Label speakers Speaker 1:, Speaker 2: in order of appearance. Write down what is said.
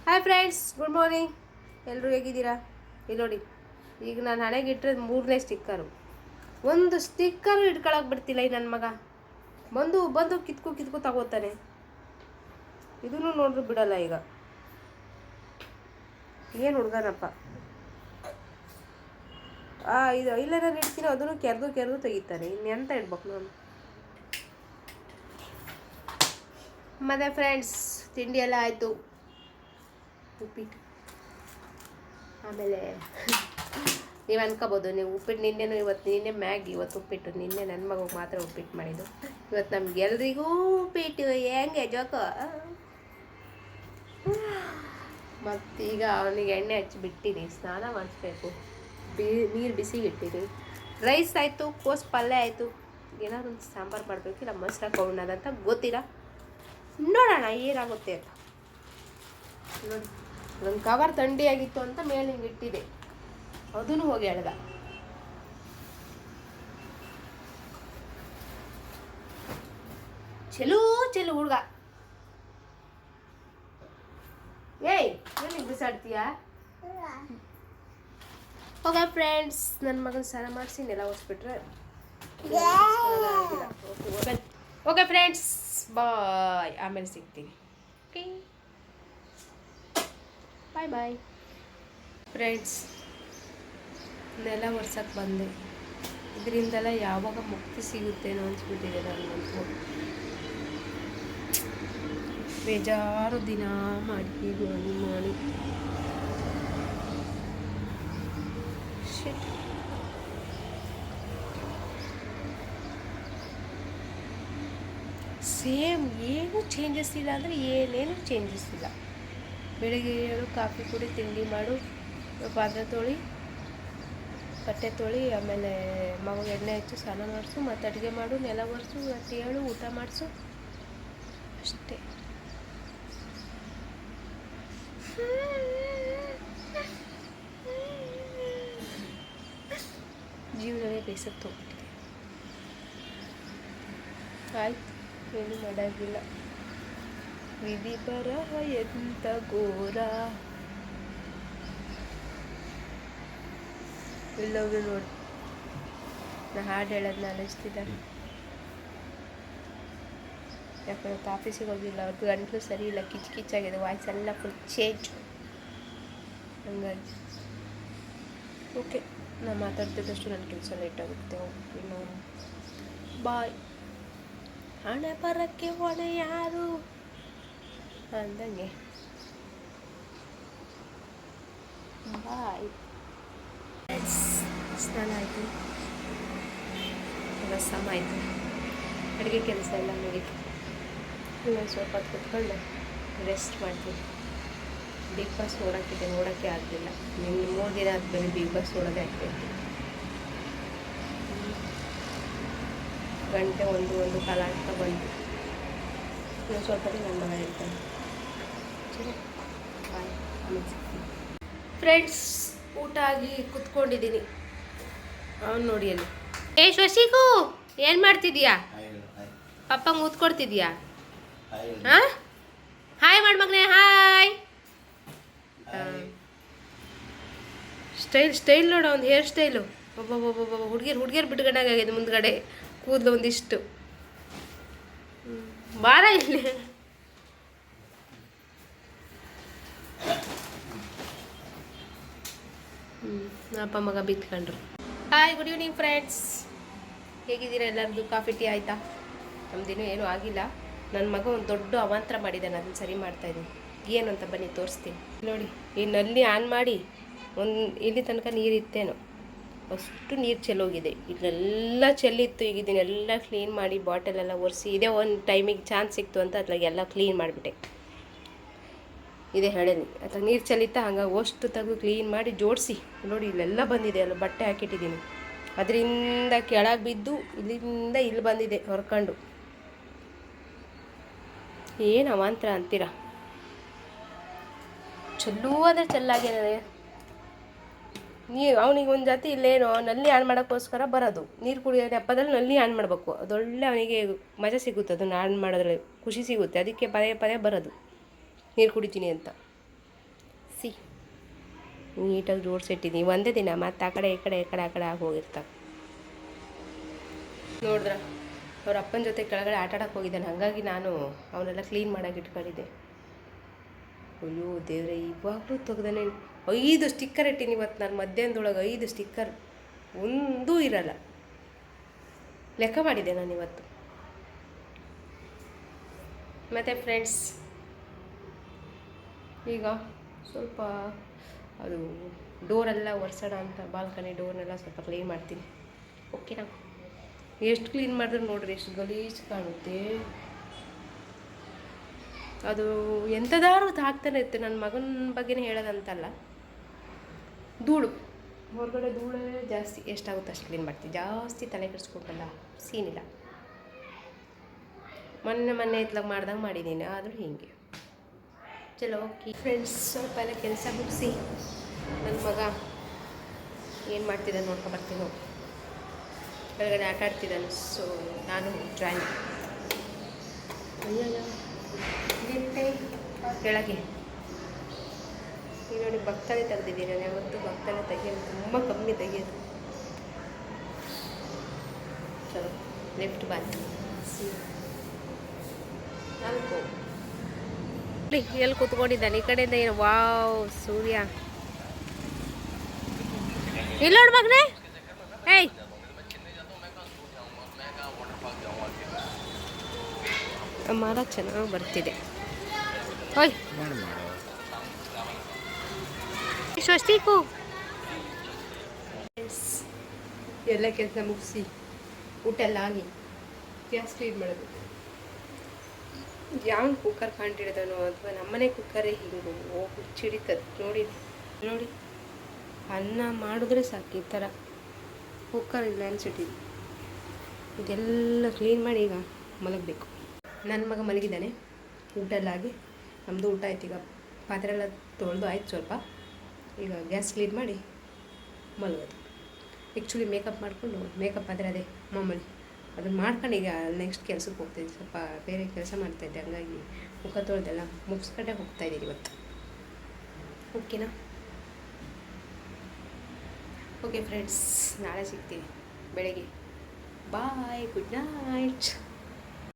Speaker 1: Hi friends, good morning. ಎಲ್ಲರೂ ಹೇಗಿದ್ದೀರಾ? ಇಲ್ಲಿ ನೋಡಿ, ಈಗ ನಾನು ಹಣೆಗೆ ಇಟ್ಟಿರೋದು 3ನೇ ಸ್ಟಿಕ್ಕರು. ಒಂದು ಸ್ಟಿಕ್ಕರು ಇಟ್ಕೊಳಕ್ಕೆ ಬಿಡ್ತಿಲ್ಲ ಈ ನನ್ನ ಮಗ. ಬಂದು ಕಿತ್ಕು ತಗೋತಾನೆ. ಇದನ್ನು ನೋಡ್ರು ಬಿಡಲ್ಲ. ಈಗ ಏನು ಹುಡುಗನಪ್ಪ. ಇದು ಐಲೈನರ್ ಇಡ್ತೀನಿ, ಅದನ್ನು ಕೆರೆದು ತೆಗಿತಾನೆ. ಇನ್ನೆಂತ ಇಡ್ಬೇಕು ನಾನು. ಮತ್ತೆ ಫ್ರೆಂಡ್ಸ್, ತಿಂಡಿ ಎಲ್ಲ ಆಯಿತು. ಉಪ್ಪಿಟ್ಟು. ಆಮೇಲೆ ನೀವು ಅನ್ಕೋಬೋದು, ನೀವು ಉಪ್ಪಿಟ್ಟು ನಿನ್ನೆನೂ ನಿನ್ನೆ ಮ್ಯಾಗಿ, ಇವತ್ತು ಉಪ್ಪಿಟ್ಟು. ನಿನ್ನೆ ನನ್ನ ಮಗುಗೆ ಮಾತ್ರ ಉಪ್ಪಿಟ್ಟು ಮಾಡಿದ್ದು. ಇವತ್ತು ನಮ್ಗೆಲ್ರಿಗೂ ಉಪ್ಪಿಟ್ಟು. ಹೆಂಗೆ ಜೋಕೋ. ಮತ್ತೀಗ ಅವನಿಗೆ ಎಣ್ಣೆ ಹಚ್ಚಿ ಬಿಟ್ಟಿನಿ, ಸ್ನಾನ ಮಾಡಿಸ್ಬೇಕು. ನೀರು ಬಿಸಿಗೆ ಇಟ್ಟಿನಿ. ರೈಸ್ ಆಯಿತು, ಕೋಸು ಪಲ್ಯ ಆಯಿತು. ಏನಾದ್ರು ಒಂದು ಸಾಂಬಾರು ಮಾಡಬೇಕು, ಇಲ್ಲ ಮೊಸರು ಹಾಕೊಂಡದಂತ ಗೊತ್ತಿಲ್ಲ. ನೋಡೋಣ ಏನಾಗುತ್ತೆ ಅಂತ. ನೋಡಿ, ಒಂದು ಕವರ್ ಥಂಡಿಯಾಗಿತ್ತು ಅಂತ ಮೇಲೆ ಹಿಂಗೆ ಇಟ್ಟಿದೆ. ಅದೂ ಹೋಗಿ ಎಳ್ದ. ಚೆಲು ಹುಡುಗ. ಏಯ್, ಎಲ್ಲಿಗೆ ಬಿಸಾಡ್ತೀಯಾ? ಹೋಗ ಫ್ರೆಂಡ್ಸ್, ನನ್ನ ಮಗನ ಸ್ನಾನ ಮಾಡಿಸಿ ನೆಲ ಒರೆಸ್ಬಿಟ್ರೆ. Okay friends, bye. ಆಮೇಲೆ ಸಿಗ್ತೀನಿ. Okay, bye friends. ನೆಲ ಒರ್ಸಕ್ಕೆ ಬಂದೆ. ಇದರಿಂದೆಲ್ಲ ಯಾವಾಗ ಮುಕ್ತಿ ಸಿಗುತ್ತೇನೋ ಅನ್ಸ್ಬಿಟ್ಟಿದೆ ನನಗಂತೂ. ಬೇಜಾರು ದಿನ ಮಾಡಿ ಸೇಮ್. ಏನೂ ಚೇಂಜಸ್ ಇಲ್ಲ ಅಂದರೆ ಏನೇನು ಚೇಂಜಸ್ ಇಲ್ಲ. ಬೆಳಿಗ್ಗೆ ಏಳು, ಕಾಫಿ ಕುಡಿ, ತಿಂಡಿ ಮಾಡು, ಪಾತ್ರೆ ತೊಳಿ, ಬಟ್ಟೆ ತೊಳಿ, ಆಮೇಲೆ ಮಗುಗೆ ಎಣ್ಣೆ ಹಚ್ಚು, ಸ್ನಾನ ಮಾಡಿಸು, ಮತ್ತು ಅಡುಗೆ ಮಾಡು, ನೆಲ ಒರೆಸು, ಮತ್ತು ಹೇಳು, ಊಟ ಮಾಡಿಸು, ಅಷ್ಟೇ. ಜೀವನವೇ ಬೇಸತ್ತು ಹೋಗ್ಬಿಟ್ಟಿದೆ. ಆಯ್ತು, ಏನು ಮಾಡೋದಿಲ್ಲ. ವಿಧಿ ಬರಹ ಎಂತ ಘೋರ. ಇಲ್ಲೋಗಿ ನೋಡಿ, ನಾ ಹಾಡು ಹೇಳೋದನ್ನ ಅನಿಸ್ತಿದ್ದಾರೆ. ಯಾಕಂದ್ರೆ ಆಫೀಸಿಗೆ ಹೋಗಿಲ್ಲ, ಅವ್ರದ್ದು ಗಂಟಲು ಸರಿ ಇಲ್ಲ, ಕಿಚ್ಚಾಗಿದೆ, ವಾಯ್ಸ್ ಎಲ್ಲ ಫುಲ್ ಚೇಂಜ್. ಹಂಗಾಗಿ ಓಕೆ, ನಾನು ಮಾತಾಡ್ತಿದ್ದಷ್ಟು ನನ್ನ ಕೆಲಸ ಲೇಟಾಗುತ್ತೆ. ಓಕೆ, ಬಾಯ್. ಹಣೆ ಬರಕ್ಕೆ ಹೊಣೆ ಯಾರು ಅಂದಂಗೆ. ಬಾಯ್. ಸ್ನಾನ ಆಯಿತು, ರಸಮ್ ಆಯಿತು, ಅಡುಗೆ ಕೆಲಸ ಎಲ್ಲ ಮುಗೀತು. ಇನ್ನೊಂದು ಸ್ವಲ್ಪ ಹೊತ್ತು ಕುತ್ಕೊಂಡು ರೆಸ್ಟ್ ಮಾಡ್ತೀನಿ. ಬಿಗ್ ಬಾಸ್ ನೋಡೋಕ್ಕೆ ಆಗಲಿಲ್ಲ. ನಿನ್ನ 3 ದಿನ ಆದಮೇಲೆ ಬಿಗ್ ಬಾಸ್ ನೋಡೋದೇ ಆಗ್ತಾಯಿತ್ತು. ಗಂಟೆ ಒಂದು ಕಾಲ ಅಂತ ಬಂತು. ಇನ್ನೊಂದು ಸ್ವಲ್ಪ ದಿನ ನನ್ನ ಮಗ ಹೇಳ್ತಾನೆ. ಸರಿ, ಬಾಯ್. ಫ್ರೆಂಡ್ಸ್, ಊಟ ಆಗಿ ಕುತ್ಕೊಂಡಿದ್ದೀನಿ. ಅವನು ನೋಡಿ ಅಲ್ಲಿ. ಶಶಿಗೂ ಏನು ಮಾಡ್ತಿದ್ಯಾ? ಪಪ್ಪಂಗೆ ಊದ್ಕೊಡ್ತಿದ್ಯಾ? ಹಾಂ, ಹಾಯ್ ಮಾಡಿ ಮಗನೇ, ಹಾಯ್. ಸ್ಟೈಲ್ ನೋಡು, ಒಂದು ಹೇರ್ ಸ್ಟೈಲು. ಒಬ್ಬೊಬ್ಬೊಬ್ಬೊಬ್ಬ ಹುಡುಗಿಯರು ಬಿಟ್ಕೊಂಡಾಗಿದೆ ಮುಂದ್ಗಡೆ ಕೂದಲು ಒಂದಿಷ್ಟು. ಬಾರ ಇಲ್ಲಿ. ಅಪ್ಪ ಮಗ ಬಿತ್ಕೊಂಡ್ರು. Hi, good evening friends. ಹೇಗಿದ್ದೀರಾ ಎಲ್ಲರದು? ಕಾಫಿ ಟೀ ಆಯಿತಾ? ನಮ್ದಿನ್ನೂ ಏನೂ ಆಗಿಲ್ಲ. ನನ್ನ ಮಗ ಒಂದು ದೊಡ್ಡ ಅವಾಂತರ ಮಾಡಿದ್ದಾನೆ, ಅದನ್ನು ಸರಿ ಮಾಡ್ತಾಯಿದ್ದೀನಿ. ಏನು ಅಂತ ಬನ್ನಿ ತೋರಿಸ್ತೀನಿ. ನೋಡಿ, ಈ ನಲ್ಲಿ ಆನ್ ಮಾಡಿ ಇಲ್ಲಿ ತನಕ ನೀರಿತ್ತೇನೋ, ಅಷ್ಟು ನೀರು ಚೆಲ್ಲೋಗಿದೆ. ಇಲ್ಲೆಲ್ಲ ಚೆಲ್ಲಿತ್ತು. ಈಗ ಇದನ್ನೆಲ್ಲ ಕ್ಲೀನ್ ಮಾಡಿ ಬಾಟಲೆಲ್ಲ ಒರೆಸಿ, ಇದೇ ಒಂದು ಟೈಮಿಗೆ ಚಾನ್ಸ್ ಸಿಕ್ತು ಅಂತ ಅದ್ರಾಗೆಲ್ಲ ಕ್ಲೀನ್ ಮಾಡಿಬಿಟ್ಟೆ. ಇದೇ ಹೇಳೀನಿ, ಅದ್ರಾಗ ನೀರು ಚೆಲ್ಲಿತ್ತಾ, ಹಂಗಾಗಿ ಅಷ್ಟು ತೆಗೆದು ಕ್ಲೀನ್ ಮಾಡಿ ಜೋಡಿಸಿ. ನೋಡಿ, ಇಲ್ಲೆಲ್ಲ ಬಂದಿದೆ, ಅಲ್ಲ ಬಟ್ಟೆ ಹಾಕಿಟ್ಟಿದ್ದೀನಿ. ಅದರಿಂದ ಕೆಳಗೆ ಬಿದ್ದು ಇಲ್ಲಿಂದ ಇಲ್ಲಿ ಬಂದಿದೆ ಹೊರ್ಕೊಂಡು. ಏನು ಅವಾಂತರ ಅಂತೀರಾ? ಚೆಲ್ಲೂ ಆದರೆ ಚೆಲ್ಲಾಗ್ಯಾನೆ. ನೀರು ಅವನಿಗೆ ಒಂದು ಜಾತಿ ಇಲ್ಲೇನೋ ನಲ್ಲಿ ಆನ್ ಮಾಡೋಕ್ಕೋಸ್ಕರ ಬರೋದು. ನೀರು ಕುಡಿಯೋ ನೆಪದಲ್ಲಿ ನಲ್ಲಿ ಆನ್ ಮಾಡಬೇಕು. ಅದೊಳ್ಳೆ ಅವನಿಗೆ ಮಜಾ ಸಿಗುತ್ತೆ, ಅದನ್ನು ಆನ್ ಮಾಡೋದ್ರಲ್ಲಿ ಖುಷಿ ಸಿಗುತ್ತೆ. ಅದಕ್ಕೆ ಪದೇ ಬರೋದು ನೀರು ಕುಡಿತೀನಿ ಅಂತ. ಸಿ ನೀಟಾಗಿ ಜೋಡಿಸಿಟ್ಟಿದ್ದೀನಿ ಒಂದೇ ದಿನ ಮತ್ತು ಆ ಕಡೆ ಈ ಕಡೆ ಆಗಿ ಹೋಗಿರ್ತಾವೆ. ನೋಡಿದ್ರ ಅವ್ರ ಅಪ್ಪನ ಜೊತೆ ಕೆಳಗಡೆ ಆಟ ಆಡೋಕ್ಕೆ ಹೋಗಿದ್ದಾನೆ, ಹಾಗಾಗಿ ನಾನು ಅವನ್ನೆಲ್ಲ ಕ್ಲೀನ್ ಮಾಡೋಕೆ ಇಟ್ಕೊಂಡಿದ್ದೆ. ಅಯ್ಯೋ ದೇವ್ರೆ, ಇವಾಗಲೂ ತೆಗ್ದಾನೆ. 5 ಸ್ಟಿಕ್ಕರ್ ಇಟ್ಟೀನಿ ಇವತ್ತು ನಾನು. ಮಧ್ಯಾಹ್ನದೊಳಗೆ 5 ಸ್ಟಿಕ್ಕರ್, ಒಂದೂ ಇರಲ್ಲ. ಲೆಕ್ಕ ಮಾಡಿದ್ದೆ ನಾನು ಇವತ್ತು. ಮತ್ತು ಫ್ರೆಂಡ್ಸ್, ಈಗ ಸ್ವಲ್ಪ ಅದು ಡೋರೆಲ್ಲ ಒರೆಸೋಣ ಅಂತ, ಬಾಲ್ಕನಿ ಡೋರ್ನೆಲ್ಲ ಸ್ವಲ್ಪ ಕ್ಲೀನ್ ಮಾಡ್ತೀನಿ. ಓಕೆನಾ? ಎಷ್ಟು ಕ್ಲೀನ್ ಮಾಡಿದ್ರೆ ನೋಡ್ರಿ ಎಷ್ಟು ಗಲೀಜು ಕಾಣುತ್ತೆ. ಅದು ಎಂಥದಾರು ಹಾಕ್ತಾನೆ ಇರುತ್ತೆ. ನನ್ನ ಮಗನ ಬಗ್ಗೆನೇ ಹೇಳೋದಂತಲ್ಲ, ಧೂಳು, ಹೊರಗಡೆ ಧೂಳೇ ಜಾಸ್ತಿ. ಎಷ್ಟಾಗುತ್ತೆ ಅಷ್ಟು ಕ್ಲೀನ್ ಮಾಡ್ತೀನಿ, ಜಾಸ್ತಿ ತಲೆ ಕೆಡಿಸ್ಕೊಂಡಲ್ಲ, ಸೀನಿಲ್ಲ. ಮೊನ್ನೆ ಇತ್ಲಾಗ ಮಾಡ್ದಂಗೆ ಮಾಡಿದ್ದೀನಿ, ಆದರೂ ಹೀಗೆ. ಚಲೋ ಓಕೆ ಫ್ರೆಂಡ್ಸ್, ಸ್ವಲ್ಪ ಎಲ್ಲ ಕೆಲಸ ಮುಗಿಸಿ ನನ್ನ ಮಗ ಏನು ಮಾಡ್ತಿದ್ದಾನೆ ನೋಡ್ಕೊಬರ್ತೀನಿ. ಹೋಗಿ ಕೆಳಗಡೆ ಆಟ ಆಡ್ತಿದ್ದಾನೆ, ಸೊ ನಾನು ಜಾಯಿನ್. ಕೆಳಗೆ ಈಗ ನೋಡಿ ಭಕ್ತನೇ ತೆಗೆದಿದ್ದೀನಿ ನಾನು. ಯಾವತ್ತೂ ಭಕ್ತನೇ ತೆಗಿಯೋದು ತುಂಬ ಕಮ್ಮಿ ತೆಗಿಯೋದು. ಚಲೋ ಲೆಫ್ಟ್ ಬಂದು ನಾಲ್ಕು ಎಲ್ಲಿ ಕೂತ್ಕೊಂಡಿದ್ದಾನೆ. ಈ ಕಡೆಯಿಂದ ಏನು ವಾವ್ ಸೂರ್ಯ. ಇಲ್ಲಿ ನೋಡು ಮಗನೇ, ಏಯ್ ಮರ ಚೆನ್ನಾಗಿ ಬರ್ತಿದೆ. ಓಯ್ ಸ್ವಸ್ತಿಕು. ಎಲ್ಲ ಕೆಲಸ ಮುಗಿಸಿ ಊಟ ಎಲ್ಲ ಆಗಿ ಗ್ಯಾಸ್ ಕ್ಲೀನ್ ಮಾಡೋದು. ಯಾವ ಕುಕ್ಕರ್ ಕಂಡಿಡ್ದನೋ ಅಥವಾ ನಮ್ಮನೆ ಕುಕ್ಕರೇ ಹಿಂಗೆ ಹುಚ್ಚಿಡಿತದೆ. ನೋಡಿ ಅನ್ನ ಮಾಡಿದ್ರೆ ಸಾಕು, ಈ ಥರ ಕುಕ್ಕರ್ ಇಲ್ಲ ಅನ್ಸಿಟ್ಟಿದ್ದು. ಇದೆಲ್ಲ ಕ್ಲೀನ್ ಮಾಡಿ ಈಗ ಮಲಗಬೇಕು. ನನ್ನ ಮಗ ಮಲಗಿದ್ದಾನೆ, ಊಟ ಎಲ್ಲ ಆಗಿ. ನಮ್ಮದು ಊಟ ಆಯ್ತು. ಈಗ ಪಾತ್ರೆ ಎಲ್ಲ ತೊಳೆದು ಆಯ್ತು ಸ್ವಲ್ಪ. ಈಗ ಗ್ಯಾಸ್ ಕ್ಲೀನ್ ಮಾಡಿ ಮಲಗೋದು. ಆ್ಯಕ್ಚುಲಿ ಮೇಕಪ್ ಮಾಡಿಕೊಂಡು, ಮೇಕಪ್ ಆದರೆ ಅದೇ ಮಾಮೂಲಿ, ಅದನ್ನು ಮಾಡ್ಕೊಂಡು ಈಗ ನೆಕ್ಸ್ಟ್ ಕೆಲಸಕ್ಕೆ ಹೋಗ್ತಾಯಿದ್ದೆ. ಸ್ವಲ್ಪ ಬೇರೆ ಕೆಲಸ ಮಾಡ್ತಾಯಿದ್ದೆ, ಹಂಗಾಗಿ ಮುಖ ತೊಳೆದೆಲ್ಲ ಮುಗಿಸ್ಕೊಂಡೆ ಹೋಗ್ತಾಯಿದ್ದೀನಿ ಇವತ್ತು. ಓಕೆನಾ? ಓಕೆ ಫ್ರೆಂಡ್ಸ್, ನಾಳೆ ಸಿಗ್ತೀನಿ ಬೆಳಗ್ಗೆ. ಬಾಯ್, ಗುಡ್ ನೈಟ್.